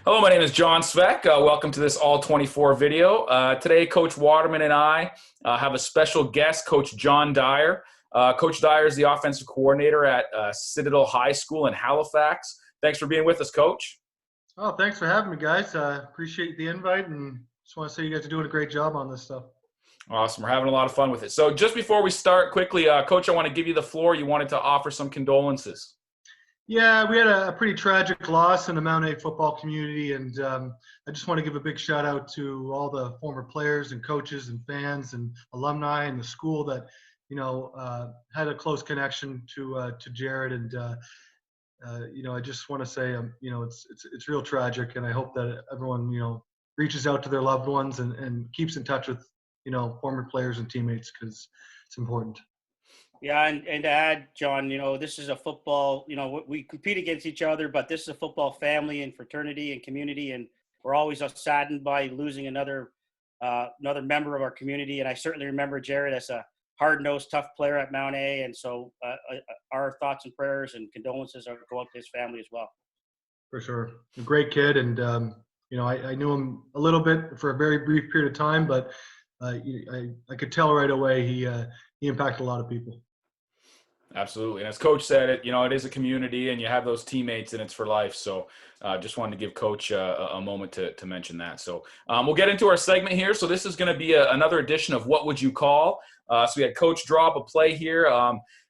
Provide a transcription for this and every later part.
Hello, my name is John Sveck. Welcome to this All 24 video. Today, Coach Waterman and I have a special guest, Coach Jon Dyer. Coach Dyer is the offensive coordinator at Citadel High School in Halifax. Thanks for being with us, Coach. Oh, thanks for having me, guys. Appreciate the invite, and just want to say you guys are doing a great job on this stuff. Awesome. We're having a lot of fun with it. So just before we start, quickly, Coach, I want to give you the floor. You wanted to offer some condolences. Yeah, we had a pretty tragic loss in the Mount A football community, and I just want to give a big shout out to all the former players and coaches and fans and alumni and the school that had a close connection to Jared. And I just want to say it's real tragic, and I hope that everyone reaches out to their loved ones and keeps in touch with former players and teammates, because it's important. Yeah, and to add, John, this is a football, we compete against each other, but this is a football family and fraternity and community, and we're always saddened by losing another member of our community. And I certainly remember Jared as a hard-nosed, tough player at Mount A, and so our thoughts and prayers and condolences go out to his family as well. For sure. A great kid, and I knew him a little bit for a very brief period of time, but I could tell right away he impacted a lot of people. Absolutely. And as Coach said, it is a community, and you have those teammates, and it's for life. So just wanted to give Coach a moment to mention that. So we'll get into our segment here. So this is going to be another edition of What Would You Call? So we had Coach draw up a play here.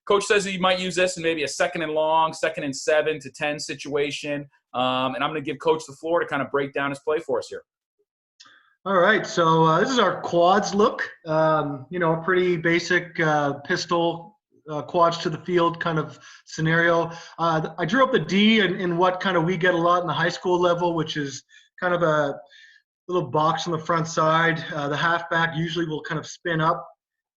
Coach says he might use this in maybe a 2nd and long, 2nd and 7 to 10 situation. And I'm going to give Coach the floor to kind of break down his play for us here. All right, so this is our quads look. A pretty basic pistol quads to the field kind of scenario. I drew up the D in what kind of we get a lot in the high school level, which is kind of a little box on the front side. The halfback usually will kind of spin up,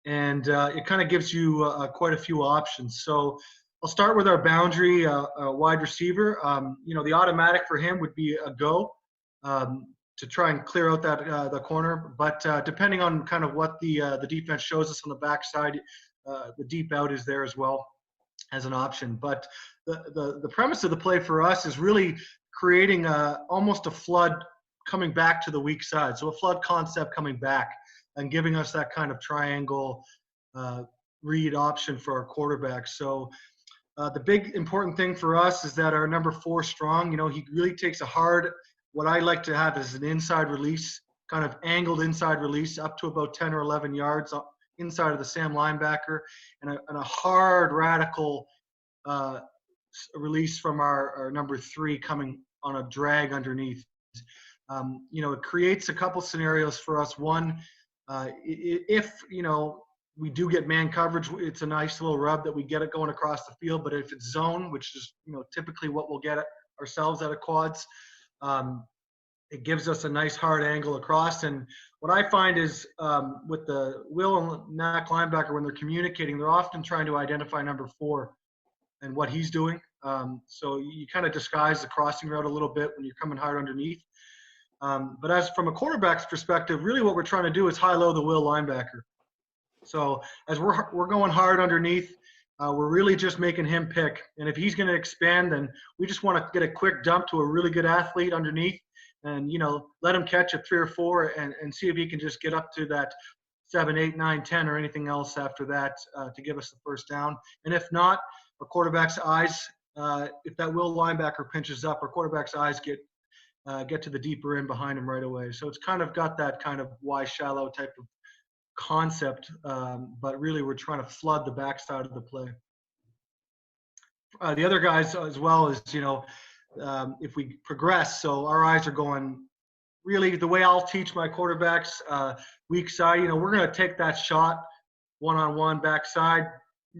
and it kind of gives you quite a few options. So I'll start with our boundary wide receiver. The automatic for him would be a go. To try and clear out that the corner, but depending on kind of what the defense shows us on the backside, the deep out is there as well as an option. But the premise of the play for us is really creating almost a flood coming back to the weak side, so a flood concept coming back and giving us that kind of triangle read option for our quarterback. So the big important thing for us is that our number 4 strong, he really takes a hard, what I like to have is an inside release, kind of angled inside release up to about 10 or 11 yards inside of the Sam linebacker, and a hard radical release from our number 3 coming on a drag underneath. It creates a couple scenarios for us. One, if we do get man coverage, it's a nice little rub that we get it going across the field. But if it's zone, which is typically what we'll get ourselves out of quads, it gives us a nice hard angle across. And what I find is with the Will and Knack linebacker, when they're communicating, they're often trying to identify number 4 and what he's doing. So you kind of disguise the crossing route a little bit when you're coming hard underneath. But as from a quarterback's perspective, really what we're trying to do is high-low the Will linebacker. So as we're going hard underneath, we're really just making him pick. And if he's going to expand, then we just want to get a quick dump to a really good athlete underneath and, let him catch a 3 or 4 and see if he can just get up to that 7, 8, 9, 10 or anything else after that to give us the first down. And if not, our quarterback's eyes, if that Will linebacker pinches up, our quarterback's eyes get to the deeper end behind him right away. So it's kind of got that kind of wide shallow type of concept, but really we're trying to flood the backside of the play. The other guys as well is, if we progress, so our eyes are going really the way I'll teach my quarterbacks, weak side, we're going to take that shot one-on-one backside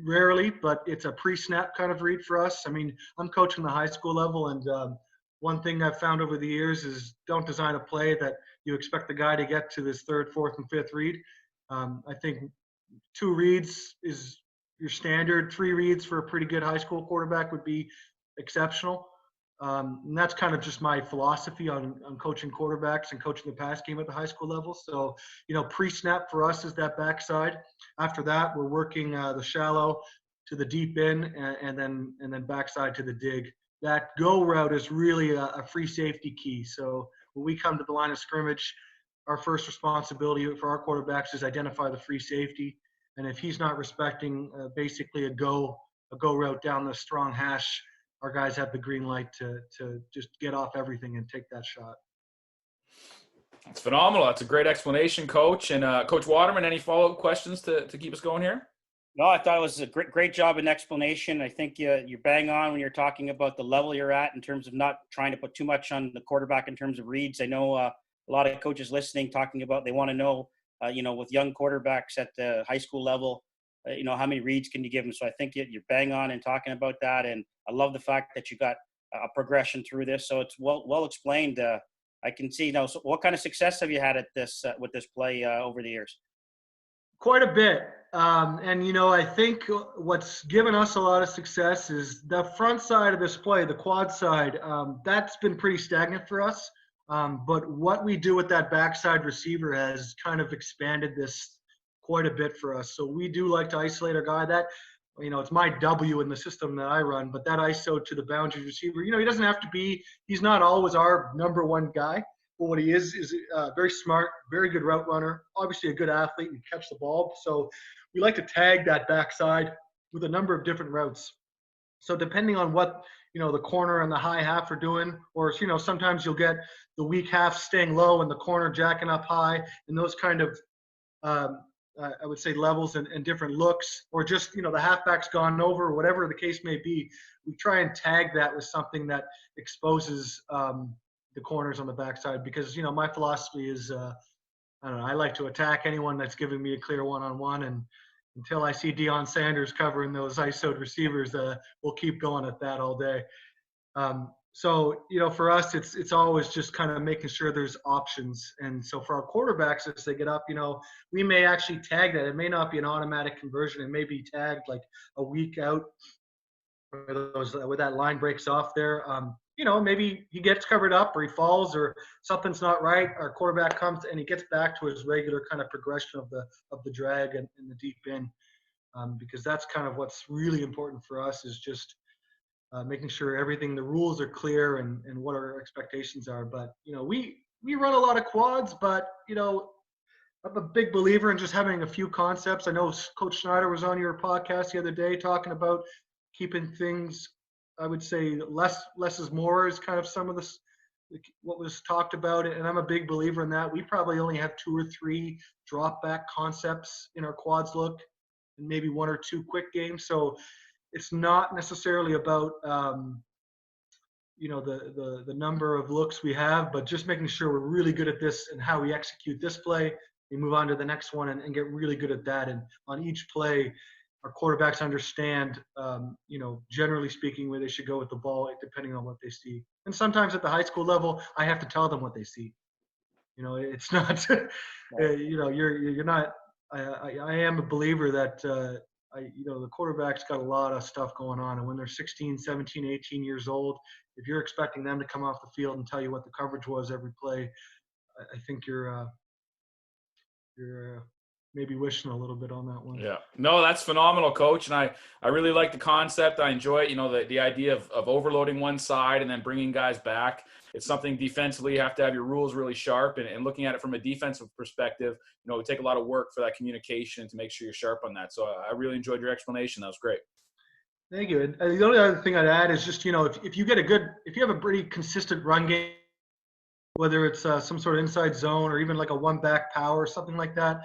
rarely, but it's a pre-snap kind of read for us. I mean, I'm coaching the high school level, and one thing I've found over the years is don't design a play that you expect the guy to get to this 3rd, 4th, and 5th read. I think 2 reads is your standard. 3 reads for a pretty good high school quarterback would be exceptional. And that's kind of just my philosophy on coaching quarterbacks and coaching the pass game at the high school level. So, pre-snap for us is that backside. After that, we're working the shallow to the deep end and then backside to the dig. that go route is really a free safety key. So when we come to the line of scrimmage, our first responsibility for our quarterbacks is identify the free safety. And if he's not respecting basically a go route down the strong hash, our guys have the green light to just get off everything and take that shot. It's phenomenal. That's a great explanation, Coach. And Coach Waterman, any follow-up questions to keep us going here? No, I thought it was a great job in explanation. I think you're bang on when you're talking about the level you're at in terms of not trying to put too much on the quarterback in terms of reads. I know a lot of coaches listening talking about they want to know, with young quarterbacks at the high school level, how many reads can you give them? So I think you're bang on in talking about that. And I love the fact that you got a progression through this. So it's well explained. I can see now. So what kind of success have you had at this with this play over the years? Quite a bit. And, I think what's given us a lot of success is the front side of this play, the quad side. That's been pretty stagnant for us. But what we do with that backside receiver has kind of expanded this quite a bit for us. So we do like to isolate our guy. That, it's my W in the system that I run, but that ISO to the boundary receiver, he doesn't have to be, he's not always our number one guy. But what he is very smart, very good route runner, obviously a good athlete and catch the ball. So we like to tag that backside with a number of different routes. So depending on what, the corner and the high half are doing, or, sometimes you'll get the weak half staying low and the corner jacking up high, and those kind of, I would say, levels and different looks, or just, the halfback's gone over, or whatever the case may be. We try and tag that with something that exposes the corners on the backside, because my philosophy is I don't know, I like to attack anyone that's giving me a clear one-on-one, and until I see Deion Sanders covering those ISO'd receivers, we'll keep going at that all day. So for us, it's always just kind of making sure there's options. And so for our quarterbacks, as they get up, we may actually tag that. It may not be an automatic conversion. It may be tagged like a week out, where that line breaks off there. Maybe he gets covered up or he falls or something's not right. Our quarterback comes and he gets back to his regular kind of progression of the drag and the deep in, because that's kind of what's really important for us, is just making sure the rules are clear and what our expectations are. But, we run a lot of quads, but, I'm a big believer in just having a few concepts. I know Coach Schneider was on your podcast the other day talking about keeping things, I would say, less is more is kind of some of this, what was talked about. And I'm a big believer in that. We probably only have 2 or 3 drop back concepts in our quads look, and maybe 1 or 2 quick games. So it's not necessarily about, the number of looks we have, but just making sure we're really good at this and how we execute this play. We move on to the next one and get really good at that. And on each play, our quarterbacks understand, generally speaking, where they should go with the ball, depending on what they see. And sometimes at the high school level, I have to tell them what they see. It's not, you're not. I am a believer that, the quarterback's got a lot of stuff going on, and when they're 16, 17, 18 years old, if you're expecting them to come off the field and tell you what the coverage was every play, I think you're maybe wishing a little bit on that one. Yeah. No, that's phenomenal, Coach. And I really like the concept. I enjoy it. The idea of overloading one side and then bringing guys back. It's something defensively you have to have your rules really sharp, and looking at it from a defensive perspective, it would take a lot of work for that communication to make sure you're sharp on that. So I really enjoyed your explanation. That was great. Thank you. And the only other thing I'd add is just, if you have a pretty consistent run game, whether it's some sort of inside zone or even like a one back power or something like that,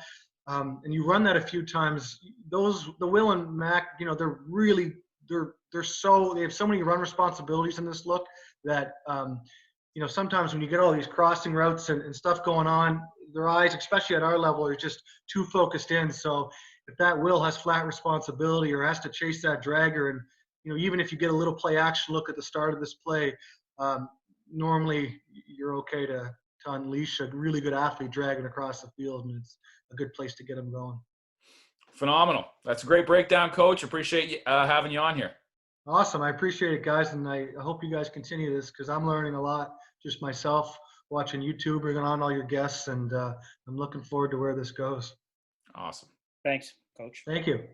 and you run that a few times, the Will and Mac, they have so many run responsibilities in this look that, sometimes when you get all these crossing routes and stuff going on, their eyes, especially at our level, are just too focused in. So if that Will has flat responsibility or has to chase that dragger, and, even if you get a little play action look at the start of this play, normally you're okay to unleash a really good athlete dragging across the field, and it's a good place to get them going. Phenomenal. That's a great breakdown, Coach. Appreciate you having you on here. Awesome. I appreciate it, guys, and I hope you guys continue this, because I'm learning a lot just myself watching YouTube, bringing on all your guests, and I'm looking forward to where this goes. Awesome. Thanks, Coach. Thank you.